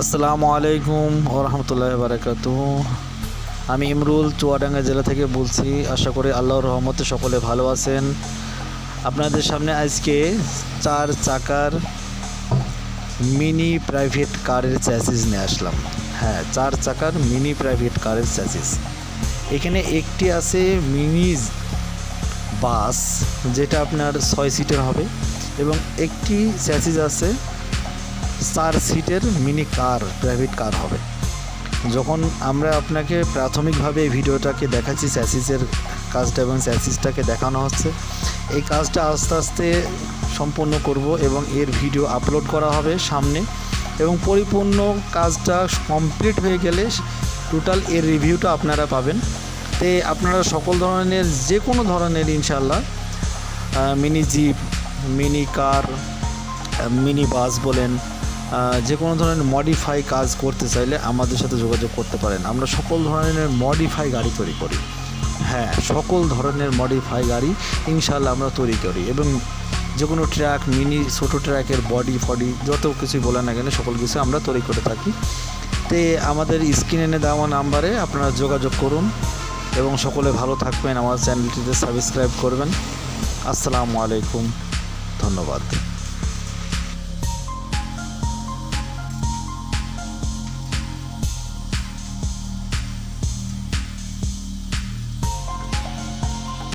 আসসালামু আলাইকুম ওয়া রাহমাতুল্লাহি ওয়া বারাকাতুহু। আমি ইমরুল চুয়াডাঙ্গা জেলা থেকে বলছি। আশা করি আল্লাহর রহমতে সকলে ভালো আছেন। আপনাদের সামনে আজকে 4 চাকার মিনি প্রাইভেট কারের চ্যাসিস নিয়ে আসলাম। হ্যাঁ, 4 চাকার মিনি প্রাইভেট কারের চ্যাসিস। এখানে একটি আছে মিনি বাস, যেটা আপনার 6 সিটের হবে, এবং একটি চ্যাসিস আছে 4 সিটের মিনি কার, প্রাইভেট কার হবে। যখন আমরা আপনাকে প্রাথমিকভাবে এই ভিডিওটাকে দেখাচ্ছি, চ্যাসিসের কাজটা এবং চ্যাসিসটাকে দেখানো হচ্ছে, এই কাজটা আস্তে আস্তে সম্পন্ন করব এবং এর ভিডিও আপলোড করা হবে সামনে, এবং পরিপূর্ণ কাজটা কমপ্লিট হয়ে গেলে টোটাল এর রিভিউটা আপনারা পাবেন। তে আপনারা সকল ধরনের, যে কোনো ধরনের ইনশাল্লাহ মিনি জিপ, মিনি কার, মিনি বাস বলেন, যে কোনো ধরনের মডিফাই কাজ করতে চাইলে আমাদের সাথে যোগাযোগ করতে পারেন। আমরা সকল ধরনের মডিফাই গাড়ি তৈরি করি। হ্যাঁ, সকল ধরনের মডিফাই গাড়ি ইনশাল্লাহ আমরা তৈরি করি, এবং যে কোনো ট্রাক, মিনি ছোটো ট্রাকের বডি ফডি যত কিছুই বলে না কেন, সকল কিছু আমরা তৈরি করে থাকি। তে আমাদের স্ক্রিনে দেওয়া নাম্বারে আপনারা যোগাযোগ করুন, এবং সকলে ভালো থাকবেন। আমার চ্যানেলটিতে সাবস্ক্রাইব করবেন। আসসালামু আলাইকুম, ধন্যবাদ।